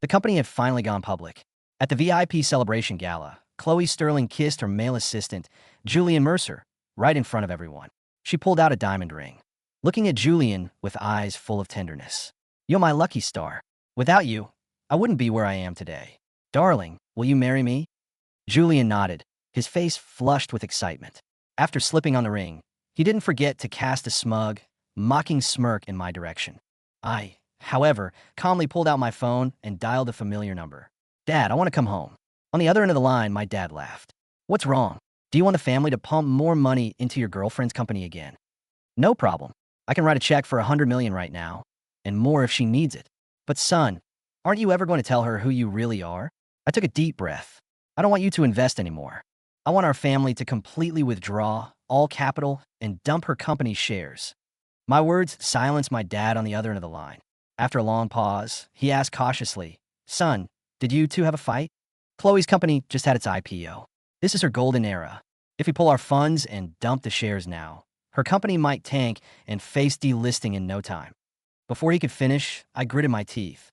The company had finally gone public. At the VIP celebration gala, Chloe Sterling kissed her male assistant, Julian Mercer, right in front of everyone. She pulled out a diamond ring, looking at Julian with eyes full of tenderness. "You're my lucky star. Without you, I wouldn't be where I am today. Darling, will you marry me?" Julian nodded, his face flushed with excitement. After slipping on the ring, he didn't forget to cast a smug, mocking smirk in my direction. I, however, calmly pulled out my phone and dialed a familiar number. "Dad, I want to come home." On the other end of the line, my dad laughed. "What's wrong? Do you want the family to pump more money into your girlfriend's company again?" "No problem. I can write a check for $100 million right now, and more if she needs it." "But son, aren't you ever going to tell her who you really are?" I took a deep breath. "I don't want you to invest anymore. I want our family to completely withdraw all capital and dump her company's shares." My words silenced my dad on the other end of the line. After a long pause, he asked cautiously, "Son, did you two have a fight?" "Chloe's company just had its IPO. This is her golden era. If we pull our funds and dump the shares now, her company might tank and face delisting in no time." Before he could finish, I gritted my teeth.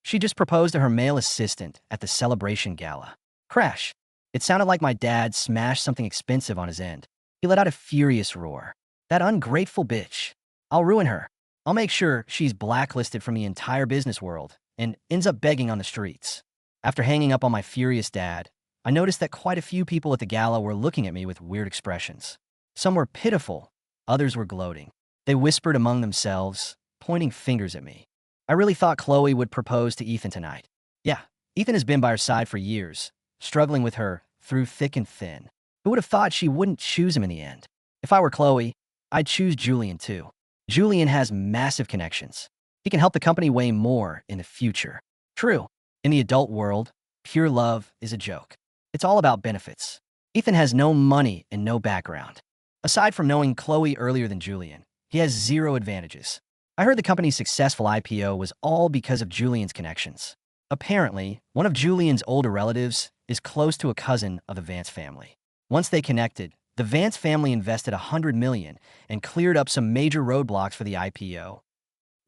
"She just proposed to her male assistant at the celebration gala." Crash! It sounded like my dad smashed something expensive on his end. He let out a furious roar. "That ungrateful bitch. I'll ruin her. I'll make sure she's blacklisted from the entire business world and ends up begging on the streets." After hanging up on my furious dad, I noticed that quite a few people at the gala were looking at me with weird expressions. Some were pitiful, others were gloating. They whispered among themselves, pointing fingers at me. I really thought Chloe would propose to Ethan tonight. Yeah, Ethan has been by her side for years, struggling with her through thick and thin. Who would have thought she wouldn't choose him in the end? If I were Chloe, I'd choose Julian too. Julian has massive connections. He can help the company way more in the future. True, in the adult world, pure love is a joke. It's all about benefits. Ethan has no money and no background. Aside from knowing Chloe earlier than Julian, he has zero advantages. I heard the company's successful IPO was all because of Julian's connections. Apparently, one of Julian's older relatives is close to a cousin of the Vance family. Once they connected, the Vance family invested $100 million and cleared up some major roadblocks for the IPO.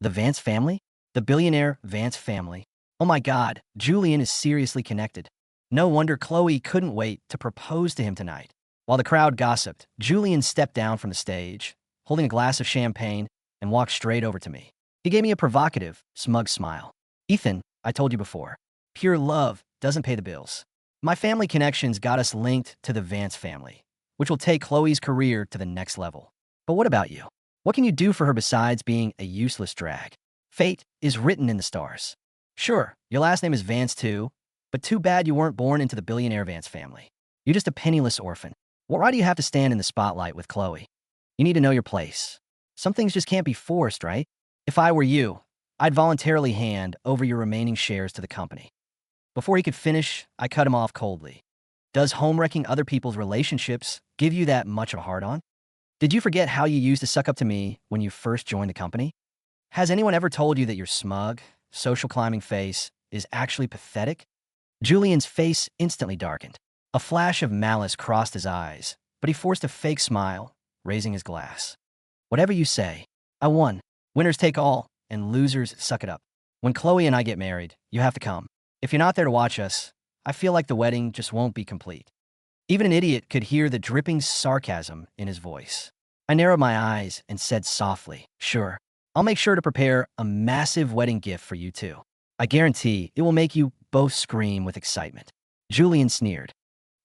The Vance family? The billionaire Vance family? Oh my God, Julian is seriously connected. No wonder Chloe couldn't wait to propose to him tonight. While the crowd gossiped, Julian stepped down from the stage, holding a glass of champagne, and walked straight over to me. He gave me a provocative, smug smile. "Ethan, I told you before, pure love doesn't pay the bills. My family connections got us linked to the Vance family, which will take Chloe's career to the next level. But what about you? What can you do for her besides being a useless drag? Fate is written in the stars. Sure, your last name is Vance too, but too bad you weren't born into the billionaire Vance family. You're just a penniless orphan. Why do you have to stand in the spotlight with Chloe? You need to know your place. Some things just can't be forced, right? If I were you, I'd voluntarily hand over your remaining shares to the company." Before he could finish, I cut him off coldly. "Does home-wrecking other people's relationships give you that much of a hard-on? Did you forget how you used to suck up to me when you first joined the company? Has anyone ever told you that your smug, social climbing face is actually pathetic?" Julian's face instantly darkened. A flash of malice crossed his eyes, but he forced a fake smile, raising his glass. "Whatever you say. I won. Winners take all, and losers suck it up. When Chloe and I get married, you have to come. If you're not there to watch us, I feel like the wedding just won't be complete." Even an idiot could hear the dripping sarcasm in his voice. I narrowed my eyes and said softly, "Sure, I'll make sure to prepare a massive wedding gift for you too. I guarantee it will make you both scream with excitement." Julian sneered.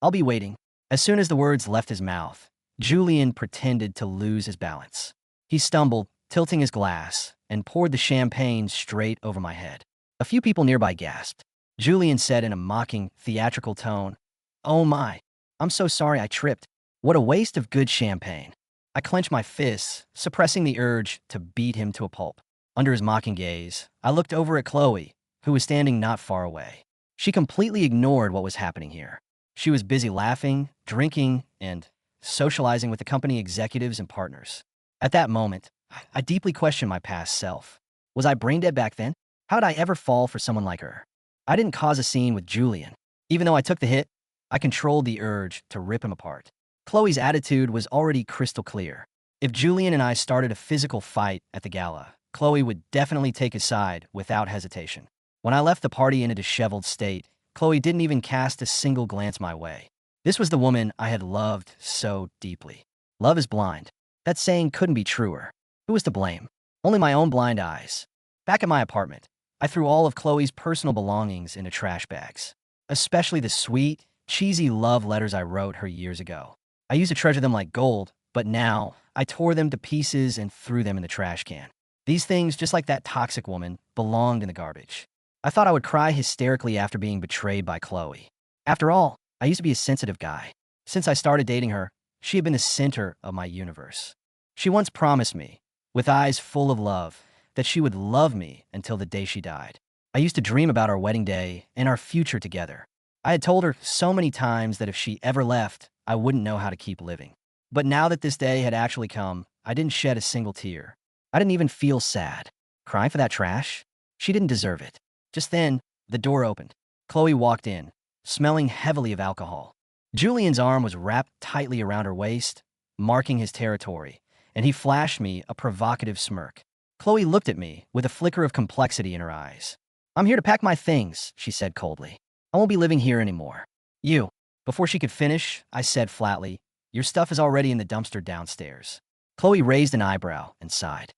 "I'll be waiting." As soon as the words left his mouth, Julian pretended to lose his balance. He stumbled, tilting his glass, and poured the champagne straight over my head. A few people nearby gasped. Julian said in a mocking, theatrical tone, "Oh my, I'm so sorry I tripped. What a waste of good champagne." I clenched my fists, suppressing the urge to beat him to a pulp. Under his mocking gaze, I looked over at Chloe, who was standing not far away. She completely ignored what was happening here. She was busy laughing, drinking, and socializing with the company executives and partners. At that moment, I deeply questioned my past self. Was I brain dead back then? How did I ever fall for someone like her? I didn't cause a scene with Julian. Even though I took the hit, I controlled the urge to rip him apart. Chloe's attitude was already crystal clear. If Julian and I started a physical fight at the gala, Chloe would definitely take his side without hesitation. When I left the party in a disheveled state, Chloe didn't even cast a single glance my way. This was the woman I had loved so deeply. Love is blind. That saying couldn't be truer. Who was to blame? Only my own blind eyes. Back at my apartment, I threw all of Chloe's personal belongings into trash bags, especially the sweet, cheesy love letters I wrote her years ago. I used to treasure them like gold, but now I tore them to pieces and threw them in the trash can. These things, just like that toxic woman, belonged in the garbage. I thought I would cry hysterically after being betrayed by Chloe. After all, I used to be a sensitive guy. Since I started dating her, she had been the center of my universe. She once promised me, with eyes full of love, that she would love me until the day she died. I used to dream about our wedding day and our future together. I had told her so many times that if she ever left, I wouldn't know how to keep living. But now that this day had actually come, I didn't shed a single tear. I didn't even feel sad. Crying for that trash? She didn't deserve it. Just then, the door opened. Chloe walked in, smelling heavily of alcohol. Julian's arm was wrapped tightly around her waist, marking his territory, and he flashed me a provocative smirk. Chloe looked at me with a flicker of complexity in her eyes. "I'm here to pack my things," she said coldly. "I won't be living here anymore." "You." Before she could finish, I said flatly, "Your stuff is already in the dumpster downstairs." Chloe raised an eyebrow and sighed.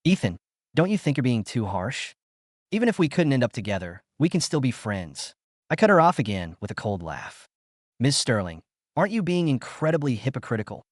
"Ethan, don't you think you're being too harsh? Even if we couldn't end up together, we can still be friends." I cut her off again with a cold laugh. "Ms. Sterling, aren't you being incredibly hypocritical?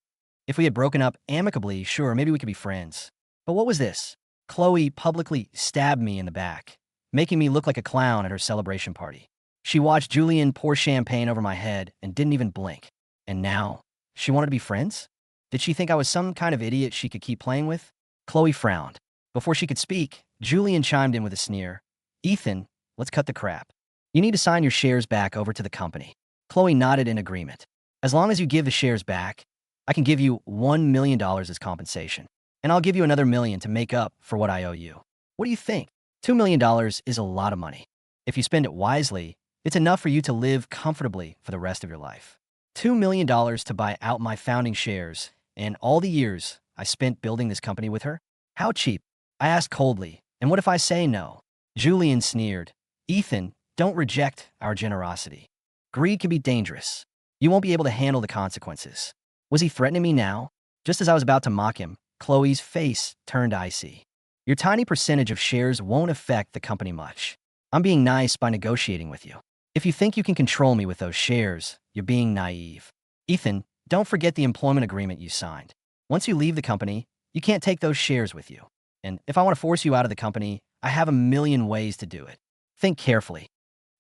If we had broken up amicably, sure, maybe we could be friends. But what was this?" Chloe publicly stabbed me in the back, making me look like a clown at her celebration party. She watched Julian pour champagne over my head and didn't even blink. And now, she wanted to be friends? Did she think I was some kind of idiot she could keep playing with? Chloe frowned. Before she could speak, Julian chimed in with a sneer. "Ethan, let's cut the crap. You need to sign your shares back over to the company." Chloe nodded in agreement. "As long as you give the shares back, I can give you $1 million as compensation. And I'll give you another $1 million to make up for what I owe you. What do you think? $2 million is a lot of money. If you spend it wisely, it's enough for you to live comfortably for the rest of your life. $2 million to buy out my founding shares and all the years I spent building this company with her? How cheap?" I asked coldly, "And what if I say no?" Julian sneered. "Ethan, don't reject our generosity. Greed can be dangerous. You won't be able to handle the consequences." Was he threatening me now? Just as I was about to mock him, Chloe's face turned icy. "Your tiny percentage of shares won't affect the company much. I'm being nice by negotiating with you. If you think you can control me with those shares, you're being naive. Ethan, don't forget the employment agreement you signed. Once you leave the company, you can't take those shares with you. And if I want to force you out of the company, I have a million ways to do it. Think carefully."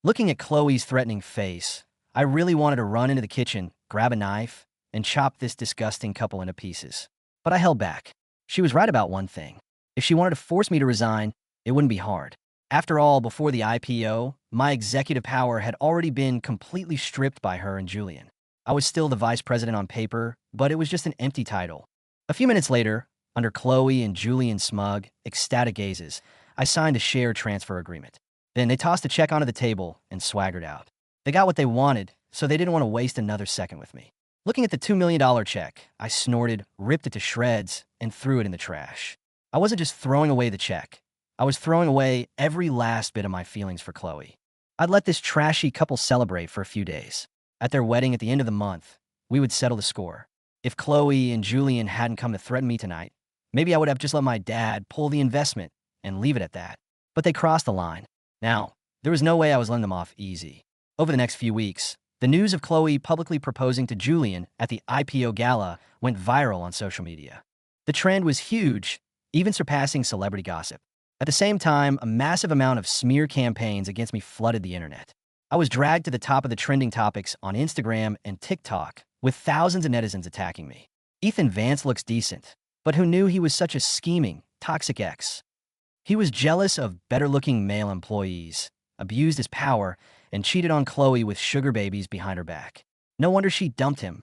Looking at Chloe's threatening face, I really wanted to run into the kitchen, grab a knife, and chop this disgusting couple into pieces. But I held back. She was right about one thing. If she wanted to force me to resign, it wouldn't be hard. After all, before the IPO, my executive power had already been completely stripped by her and Julian. I was still the vice president on paper, but it was just an empty title. A few minutes later, under Chloe and Julian's smug, ecstatic gazes, I signed a share transfer agreement. Then they tossed a check onto the table and swaggered out. They got what they wanted, so they didn't want to waste another second with me. Looking at the $2 million check, I snorted, ripped it to shreds, and threw it in the trash. I wasn't just throwing away the check. I was throwing away every last bit of my feelings for Chloe. I'd let this trashy couple celebrate for a few days. At their wedding at the end of the month, we would settle the score. If Chloe and Julian hadn't come to threaten me tonight, maybe I would have just let my dad pull the investment and leave it at that. But they crossed the line. Now, there was no way I was letting them off easy. Over the next few weeks, the news of Chloe publicly proposing to Julian at the IPO gala went viral on social media. The trend was huge, even surpassing celebrity gossip. At the same time, a massive amount of smear campaigns against me flooded the internet. I was dragged to the top of the trending topics on Instagram and TikTok, with thousands of netizens attacking me. "Ethan Vance looks decent, but who knew he was such a scheming, toxic ex? He was jealous of better-looking male employees, abused his power, and cheated on Chloe with sugar babies behind her back. No wonder she dumped him.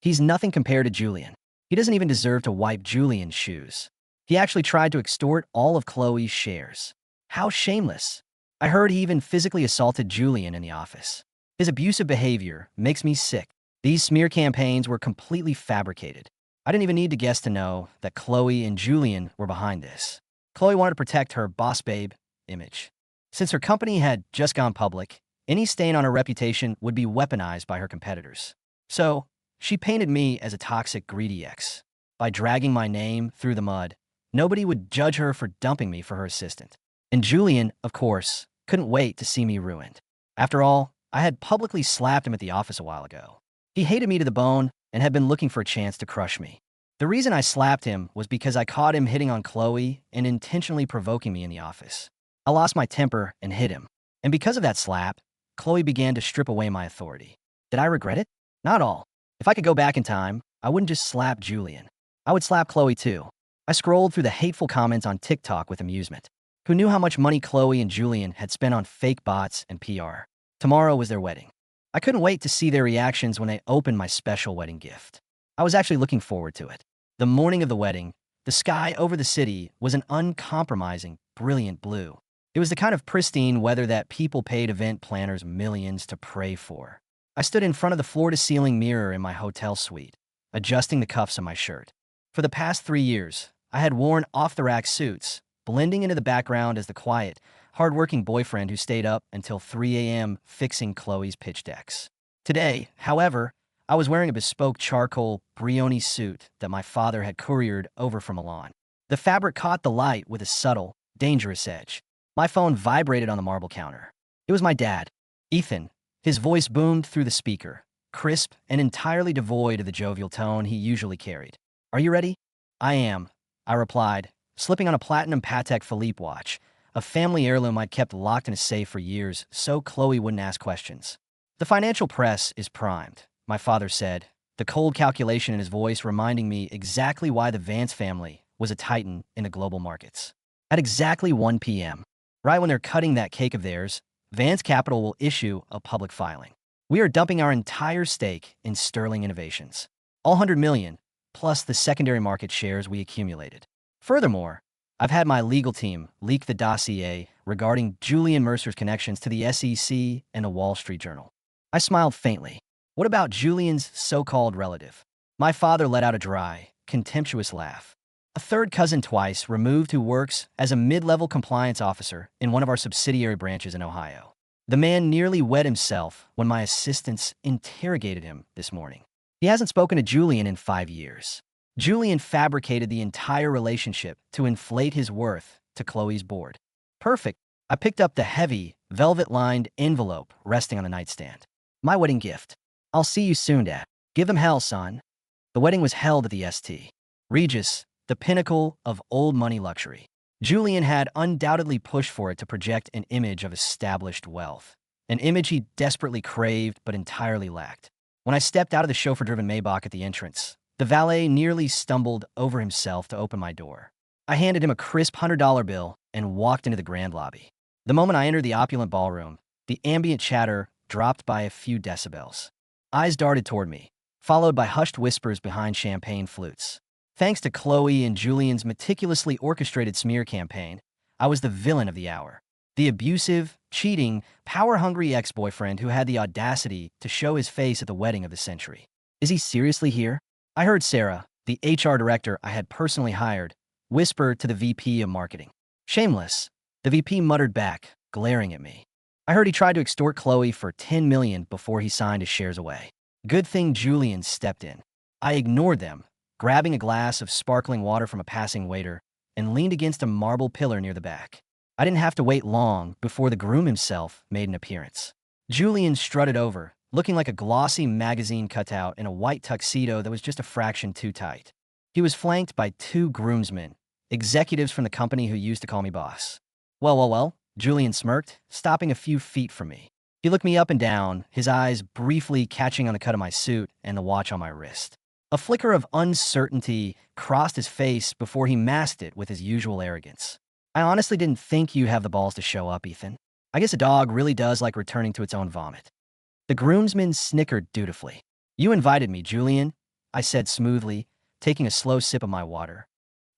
He's nothing compared to Julian. He doesn't even deserve to wipe Julian's shoes. He actually tried to extort all of Chloe's shares. How shameless. I heard he even physically assaulted Julian in the office. His abusive behavior makes me sick. These smear campaigns were completely fabricated. I didn't even need to guess to know that Chloe and Julian were behind this. Chloe wanted to protect her boss babe image. Since her company had just gone public, any stain on her reputation would be weaponized by her competitors. So, she painted me as a toxic, greedy ex. By dragging my name through the mud, nobody would judge her for dumping me for her assistant. And Julian, of course, couldn't wait to see me ruined. After all, I had publicly slapped him at the office a while ago. He hated me to the bone and had been looking for a chance to crush me. The reason I slapped him was because I caught him hitting on Chloe and intentionally provoking me in the office. I lost my temper and hit him. And because of that slap, Chloe began to strip away my authority. Did I regret it? Not all. If I could go back in time, I wouldn't just slap Julian. I would slap Chloe too. I scrolled through the hateful comments on TikTok with amusement. Who knew how much money Chloe and Julian had spent on fake bots and PR? Tomorrow was their wedding. I couldn't wait to see their reactions when they opened my special wedding gift. I was actually looking forward to it. The morning of the wedding, the sky over the city was an uncompromising, brilliant blue. It was the kind of pristine weather that people paid event planners millions to pray for. I stood in front of the floor-to-ceiling mirror in my hotel suite, adjusting the cuffs of my shirt. For the past 3 years, I had worn off-the-rack suits, blending into the background as the quiet, hard-working boyfriend who stayed up until 3 a.m. fixing Chloe's pitch decks. Today, however, I was wearing a bespoke charcoal Brioni suit that my father had couriered over from Milan. The fabric caught the light with a subtle, dangerous edge. My phone vibrated on the marble counter. It was my dad, Ethan. His voice boomed through the speaker, crisp and entirely devoid of the jovial tone he usually carried. "Are you ready?" "I am," I replied, slipping on a platinum Patek Philippe watch, a family heirloom I'd kept locked in a safe for years so Chloe wouldn't ask questions. "The financial press is primed," my father said, the cold calculation in his voice reminding me exactly why the Vance family was a titan in the global markets. At exactly 1 p.m., right when they're cutting that cake of theirs, Vance Capital will issue a public filing. We are dumping our entire stake in Sterling Innovations, all 100 million, plus the secondary market shares we accumulated. Furthermore, I've had my legal team leak the dossier regarding Julian Mercer's connections to the SEC and the Wall Street Journal. I smiled faintly. What about Julian's so-called relative? My father let out a dry, contemptuous laugh. A third cousin twice removed who works as a mid-level compliance officer in one of our subsidiary branches in Ohio. The man nearly wet himself when my assistants interrogated him this morning. He hasn't spoken to Julian in 5 years. Julian fabricated the entire relationship to inflate his worth to Chloe's board. Perfect. I picked up the heavy, velvet-lined envelope resting on the nightstand. My wedding gift. "I'll see you soon, Dad. Give them hell, son." The wedding was held at the St. Regis, the pinnacle of old money luxury. Julian had undoubtedly pushed for it to project an image of established wealth, an image he desperately craved but entirely lacked. When I stepped out of the chauffeur-driven Maybach at the entrance, the valet nearly stumbled over himself to open my door. I handed him a crisp $100 bill and walked into the grand lobby. The moment I entered the opulent ballroom, the ambient chatter dropped by a few decibels. Eyes darted toward me, followed by hushed whispers behind champagne flutes. Thanks to Chloe and Julian's meticulously orchestrated smear campaign, I was the villain of the hour. The abusive, cheating, power-hungry ex-boyfriend who had the audacity to show his face at the wedding of the century. Is he seriously here? I heard Sarah, the HR director I had personally hired, whisper to the VP of marketing. "Shameless," the VP muttered back, glaring at me. I heard he tried to extort Chloe for $10 million before he signed his shares away. Good thing Julian stepped in. I ignored them, grabbing a glass of sparkling water from a passing waiter, and leaned against a marble pillar near the back. I didn't have to wait long before the groom himself made an appearance. Julian strutted over, looking like a glossy magazine cutout in a white tuxedo that was just a fraction too tight. He was flanked by 2 groomsmen, executives from the company who used to call me boss. Well, Julian smirked, stopping a few feet from me. He looked me up and down, his eyes briefly catching on the cut of my suit and the watch on my wrist. A flicker of uncertainty crossed his face before he masked it with his usual arrogance. "I honestly didn't think you have the balls to show up, Ethan. I guess a dog really does like returning to its own vomit." The groomsman snickered dutifully. "You invited me, Julian," I said smoothly, taking a slow sip of my water.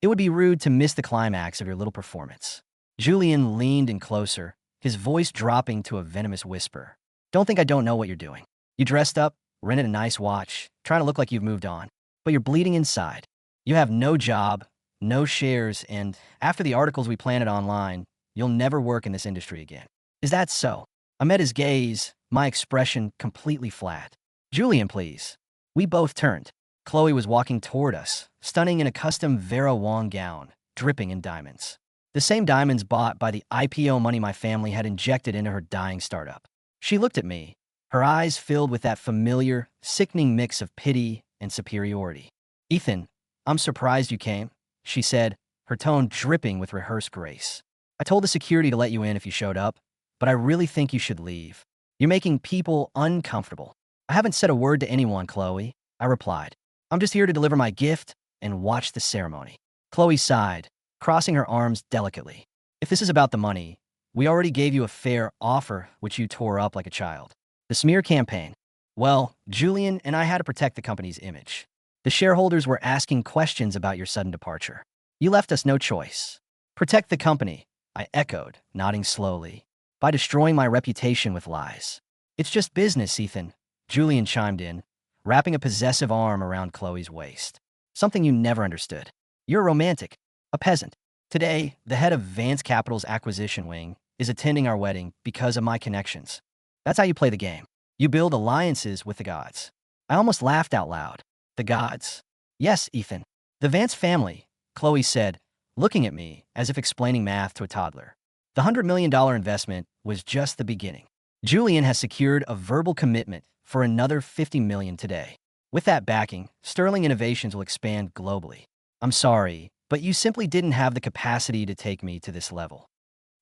"It would be rude to miss the climax of your little performance." Julian leaned in closer, his voice dropping to a venomous whisper. "Don't think I don't know what you're doing. You dressed up, rented a nice watch, trying to look like you've moved on, but you're bleeding inside. You have no job, no shares, and after the articles we planted online, you'll never work in this industry again. Is that so? I met his gaze, my expression completely flat. Julian, please. We both turned. Chloe was walking toward us, stunning in a custom Vera Wang gown, dripping in diamonds. The same diamonds bought by the IPO money my family had injected into her dying startup. She looked at me, her eyes filled with that familiar, sickening mix of pity and superiority. Ethan, I'm surprised you came, she said, her tone dripping with rehearsed grace. I told the security to let you in if you showed up, but I really think you should leave. You're making people uncomfortable. I haven't said a word to anyone, Chloe, I replied. I'm just here to deliver my gift and watch the ceremony. Chloe sighed, crossing her arms delicately. If this is about the money, we already gave you a fair offer, which you tore up like a child. The smear campaign. Well, Julian and I had to protect the company's image. The shareholders were asking questions about your sudden departure. You left us no choice. Protect the company, I echoed, nodding slowly, by destroying my reputation with lies. It's just business, Ethan, Julian chimed in, wrapping a possessive arm around Chloe's waist. Something you never understood. You're a romantic, a peasant. Today, the head of Vance Capital's acquisition wing is attending our wedding because of my connections. That's how you play the game. You build alliances with the gods. I almost laughed out loud. The gods? Yes, Ethan. The Vance family, Chloe said, looking at me as if explaining math to a toddler. The $100 million investment was just the beginning. Julian has secured a verbal commitment for another $50 million today. With that backing, Sterling Innovations will expand globally. I'm sorry, but you simply didn't have the capacity to take me to this level.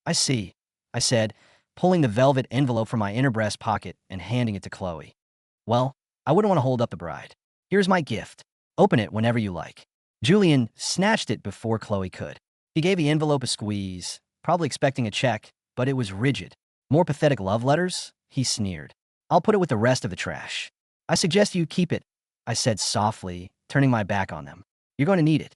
I see, I said, pulling the velvet envelope from my inner breast pocket and handing it to Chloe. Well, I wouldn't want to hold up the bride. Here's my gift. Open it whenever you like. Julian snatched it before Chloe could. He gave the envelope a squeeze, probably expecting a check, but it was rigid. More pathetic love letters? He sneered. I'll put it with the rest of the trash. I suggest you keep it, I said softly, turning my back on them. You're going to need it.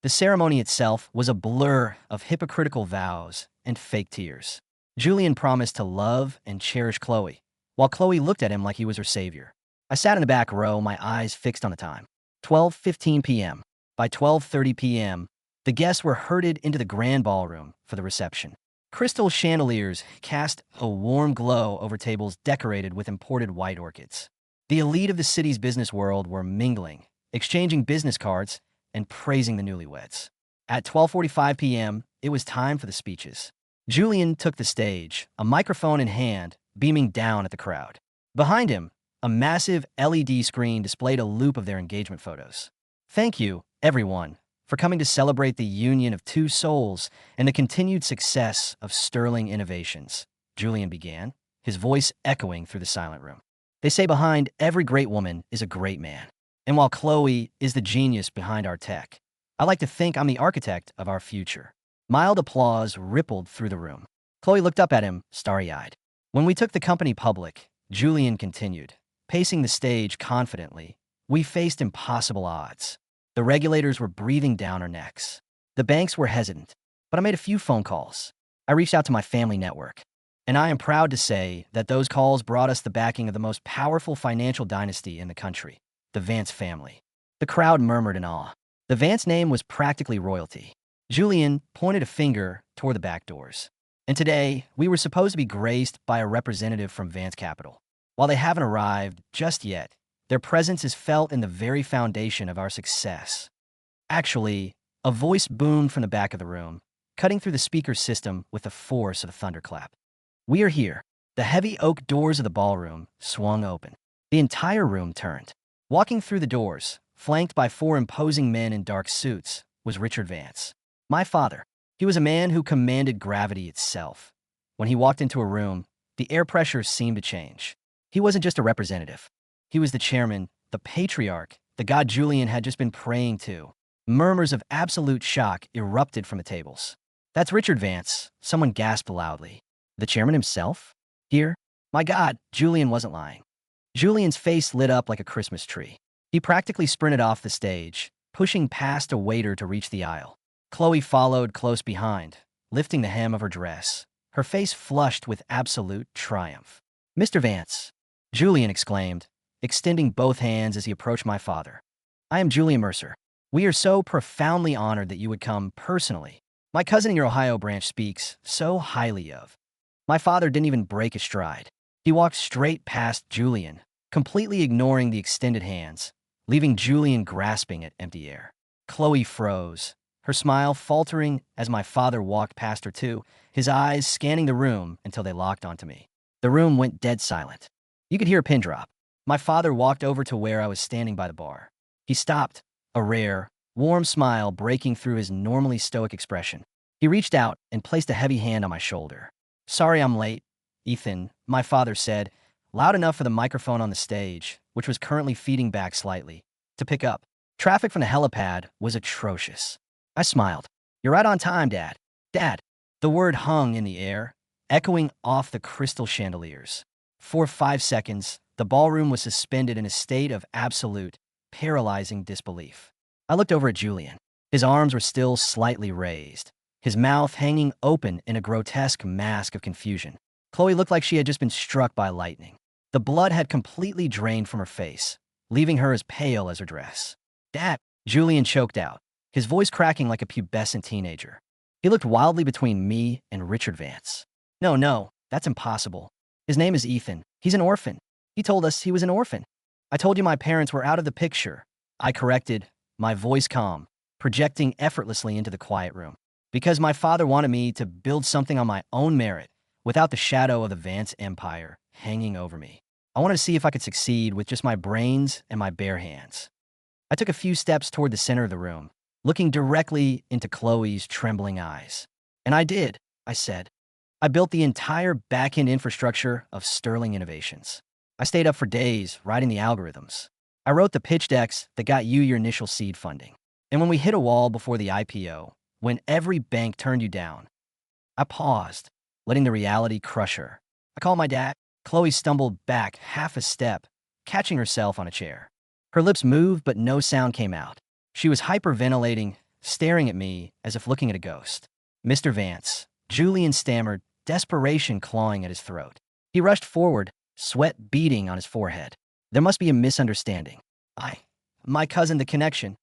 The ceremony itself was a blur of hypocritical vows and fake tears. Julian promised to love and cherish Chloe, while Chloe looked at him like he was her savior. I sat in the back row, my eyes fixed on the time. 12:15 p.m. By 12:30 p.m., the guests were herded into the grand ballroom for the reception. Crystal chandeliers cast a warm glow over tables decorated with imported white orchids. The elite of the city's business world were mingling, exchanging business cards, and praising the newlyweds. At 12:45 p.m., it was time for the speeches. Julian took the stage, a microphone in hand, beaming down at the crowd. Behind him, a massive LED screen displayed a loop of their engagement photos. Thank you, everyone, for coming to celebrate the union of two souls and the continued success of Sterling Innovations, Julian began, his voice echoing through the silent room. They say behind every great woman is a great man. And while Chloe is the genius behind our tech, I like to think I'm the architect of our future. Mild applause rippled through the room. Chloe looked up at him, starry-eyed. When we took the company public, Julian continued, pacing the stage confidently, we faced impossible odds. The regulators were breathing down our necks. The banks were hesitant, but I made a few phone calls. I reached out to my family network, and I am proud to say that those calls brought us the backing of the most powerful financial dynasty in the country, the Vance family. The crowd murmured in awe. The Vance name was practically royalty. Julian pointed a finger toward the back doors. And today, we were supposed to be graced by a representative from Vance Capital. While they haven't arrived just yet, their presence is felt in the very foundation of our success. Actually, a voice boomed from the back of the room, cutting through the speaker system with the force of a thunderclap. We are here. The heavy oak doors of the ballroom swung open. The entire room turned. Walking through the doors, flanked by four imposing men in dark suits, was Richard Vance. My father. He was a man who commanded gravity itself. When he walked into a room, the air pressure seemed to change. He wasn't just a representative. He was the chairman, the patriarch, the god Julian had just been praying to. Murmurs of absolute shock erupted from the tables. That's Richard Vance, someone gasped loudly. The chairman himself? Here? My God, Julian wasn't lying. Julian's face lit up like a Christmas tree. He practically sprinted off the stage, pushing past a waiter to reach the aisle. Chloe followed close behind, lifting the hem of her dress, her face flushed with absolute triumph. Mr. Vance, Julian exclaimed, extending both hands as he approached my father. I am Julian Mercer. We are so profoundly honored that you would come personally. My cousin in your Ohio branch speaks so highly of. My father didn't even break a stride. He walked straight past Julian, completely ignoring the extended hands, leaving Julian grasping at empty air. Chloe froze, her smile faltering as my father walked past her too, his eyes scanning the room until they locked onto me. The room went dead silent. You could hear a pin drop. My father walked over to where I was standing by the bar. He stopped, a rare, warm smile breaking through his normally stoic expression. He reached out and placed a heavy hand on my shoulder. "Sorry I'm late, Ethan," my father said, loud enough for the microphone on the stage, which was currently feeding back slightly, to pick up. Traffic from the helipad was atrocious. I smiled. "You're right on time, Dad." "Dad." The word hung in the air, echoing off the crystal chandeliers. For 5 seconds, the ballroom was suspended in a state of absolute, paralyzing disbelief. I looked over at Julian. His arms were still slightly raised, his mouth hanging open in a grotesque mask of confusion. Chloe looked like she had just been struck by lightning. The blood had completely drained from her face, leaving her as pale as her dress. "Dad," Julian choked out, his voice cracking like a pubescent teenager. He looked wildly between me and Richard Vance. No, that's impossible. His name is Ethan. He's an orphan. He told us he was an orphan." "I told you my parents were out of the picture," I corrected, my voice calm, projecting effortlessly into the quiet room. "Because my father wanted me to build something on my own merit, without the shadow of the Vance empire hanging over me. I wanted to see if I could succeed with just my brains and my bare hands." I took a few steps toward the center of the room, looking directly into Chloe's trembling eyes. "And I did," I said. "I built the entire back-end infrastructure of Sterling Innovations. I stayed up for days writing the algorithms. I wrote the pitch decks that got you your initial seed funding. And when we hit a wall before the IPO, when every bank turned you down," I paused, letting the reality crush her. "I called my dad." Chloe stumbled back half a step, catching herself on a chair. Her lips moved, but no sound came out. She was hyperventilating, staring at me as if looking at a ghost. "Mr. Vance," Julian stammered, desperation clawing at his throat. He rushed forward, sweat beading on his forehead. "There must be a misunderstanding. My cousin, the connection."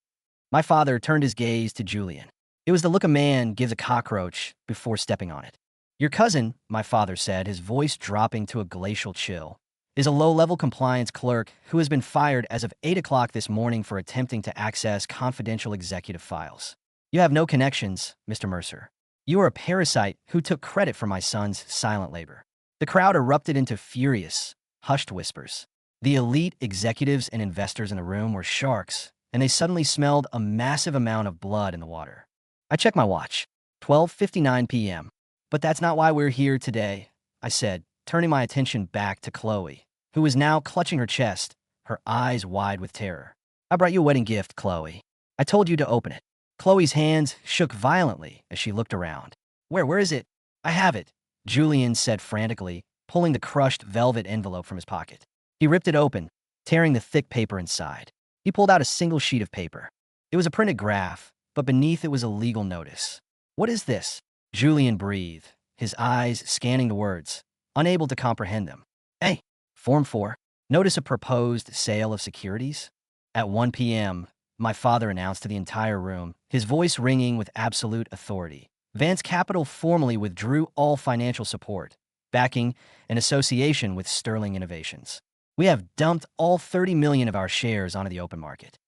My father turned his gaze to Julian. It was the look a man gives a cockroach before stepping on it. "Your cousin," my father said, his voice dropping to a glacial chill, "is a low-level compliance clerk who has been fired as of 8 o'clock this morning for attempting to access confidential executive files. You have no connections, Mr. Mercer. You are a parasite who took credit for my son's silent labor." The crowd erupted into furious, hushed whispers. The elite executives and investors in the room were sharks, and they suddenly smelled a massive amount of blood in the water. I checked my watch. 12:59 p.m. "But that's not why we're here today," I said, turning my attention back to Chloe, who was now clutching her chest, her eyes wide with terror. "I brought you a wedding gift, Chloe. I told you to open it." Chloe's hands shook violently as she looked around. Where is it?" "I have it," Julian said frantically, pulling the crushed velvet envelope from his pocket. He ripped it open, tearing the thick paper inside. He pulled out a single sheet of paper. It was a printed graph, but beneath it was a legal notice. "What is this?" Julian breathed, his eyes scanning the words, unable to comprehend them. "Hey, Form 4, Notice of Proposed Sale of Securities?" At 1 p.m., my father announced to the entire room, his voice ringing with absolute authority. Vance Capital formally withdrew all financial support, backing an association with Sterling Innovations. "We have dumped all 30 million of our shares onto the open market."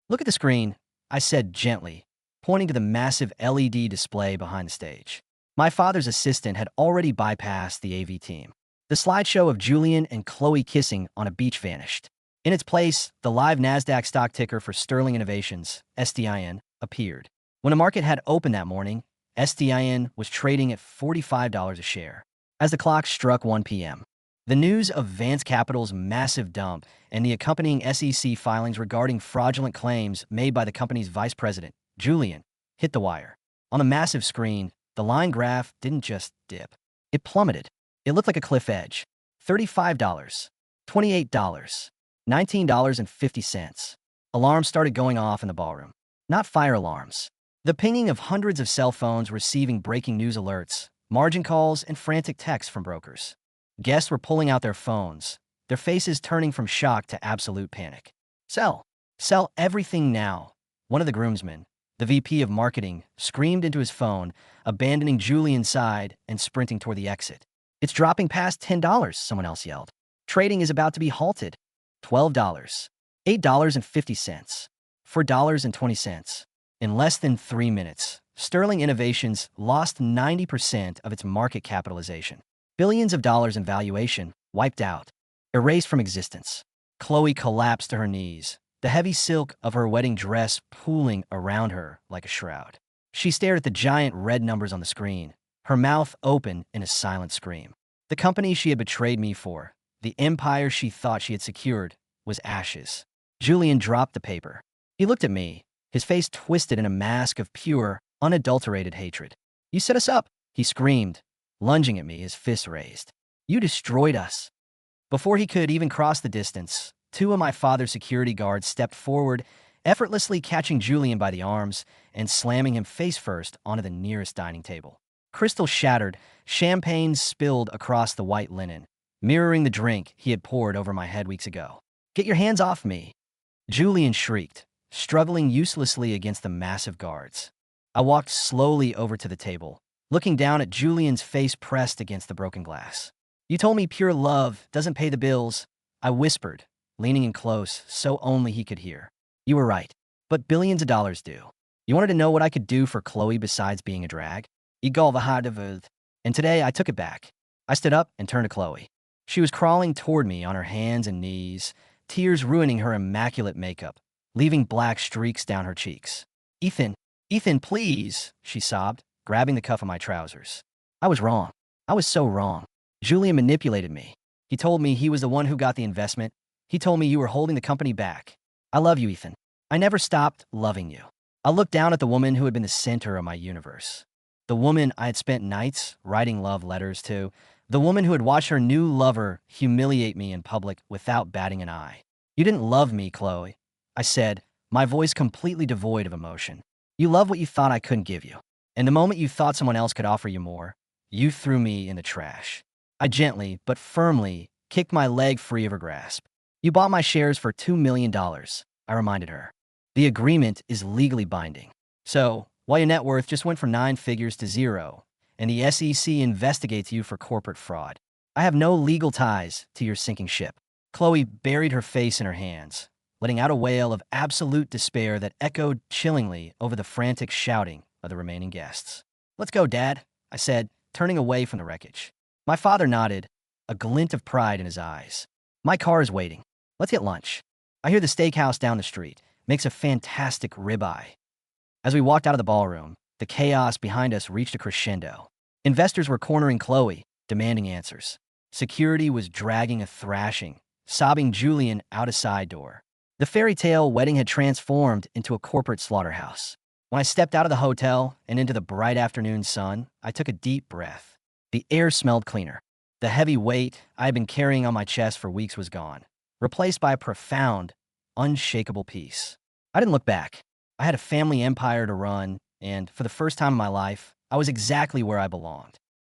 "Look at the screen," I said gently, pointing to the massive LED display behind the stage. My father's assistant had already bypassed the AV team. The slideshow of Julian and Chloe kissing on a beach vanished. In its place, the live NASDAQ stock ticker for Sterling Innovations, STIN, appeared. When the market had opened that morning, STIN was trading at $45 a share. As the clock struck 1 p.m., the news of Vance Capital's massive dump and the accompanying SEC filings regarding fraudulent claims made by the company's vice president, Julian, hit the wire. On the massive screen, the line graph didn't just dip. It plummeted. It looked like a cliff edge. $35, $28, $19.50. Alarms started going off in the ballroom. Not fire alarms. The pinging of hundreds of cell phones receiving breaking news alerts, margin calls, and frantic texts from brokers. Guests were pulling out their phones, their faces turning from shock to absolute panic. Sell everything now," one of the groomsmen, The VP of marketing screamed into his phone, abandoning Julian's side and sprinting toward the exit. It's dropping past $10, someone else yelled. Trading is about to be halted. $12, $8.50, $4.20. In less than 3 minutes, Sterling Innovations lost 90% of its market capitalization. Billions of dollars in valuation wiped out, erased from existence. Chloe collapsed to her knees, the heavy silk of her wedding dress pooling around her like a shroud. She stared at the giant red numbers on the screen, her mouth open in a silent scream. The company she had betrayed me for, the empire she thought she had secured, was ashes. Julian dropped the paper. He looked at me, his face twisted in a mask of pure, unadulterated hatred. "You set us up," he screamed, lunging at me, his fists raised. "You destroyed us." Before he could even cross the distance, two of my father's security guards stepped forward, effortlessly catching Julian by the arms and slamming him face first onto the nearest dining table. Crystal shattered, champagne spilled across the white linen, mirroring the drink he had poured over my head weeks ago. "Get your hands off me!" Julian shrieked, struggling uselessly against the massive guards. I walked slowly over to the table, looking down at Julian's face pressed against the broken glass. "You told me pure love doesn't pay the bills," I whispered, leaning in close so only he could hear. "You were right, but billions of dollars do. You wanted to know what I could do for Chloe besides being a drag? Egal the. And today I took it back." I stood up and turned to Chloe. She was crawling toward me on her hands and knees, tears ruining her immaculate makeup, leaving black streaks down her cheeks. Ethan, please," she sobbed, grabbing the cuff of my trousers. "I was wrong. I was so wrong. Julian manipulated me. He told me he was the one who got the investment. He told me you were holding the company back. I love you, Ethan. I never stopped loving you." I looked down at the woman who had been the center of my universe. The woman I had spent nights writing love letters to. The woman who had watched her new lover humiliate me in public without batting an eye. "You didn't love me, Chloe," I said, my voice completely devoid of emotion. "You loved what you thought I couldn't give you. And the moment you thought someone else could offer you more, you threw me in the trash." I gently, but firmly, kicked my leg free of her grasp. "You bought my shares for $2 million, I reminded her. "The agreement is legally binding. So, while your net worth just went from 9 figures to 0, and the SEC investigates you for corporate fraud, I have no legal ties to your sinking ship." Chloe buried her face in her hands, letting out a wail of absolute despair that echoed chillingly over the frantic shouting of the remaining guests. "Let's go, Dad," I said, turning away from the wreckage. My father nodded, a glint of pride in his eyes. "My car is waiting. Let's get lunch. I hear the steakhouse down the street makes a fantastic ribeye." As we walked out of the ballroom, the chaos behind us reached a crescendo. Investors were cornering Chloe, demanding answers. Security was dragging a thrashing, sobbing Julian out a side door. The fairy tale wedding had transformed into a corporate slaughterhouse. When I stepped out of the hotel and into the bright afternoon sun, I took a deep breath. The air smelled cleaner. The heavy weight I had been carrying on my chest for weeks was gone, replaced by a profound, unshakable peace. I didn't look back. I had a family empire to run, and for the first time in my life, I was exactly where I belonged.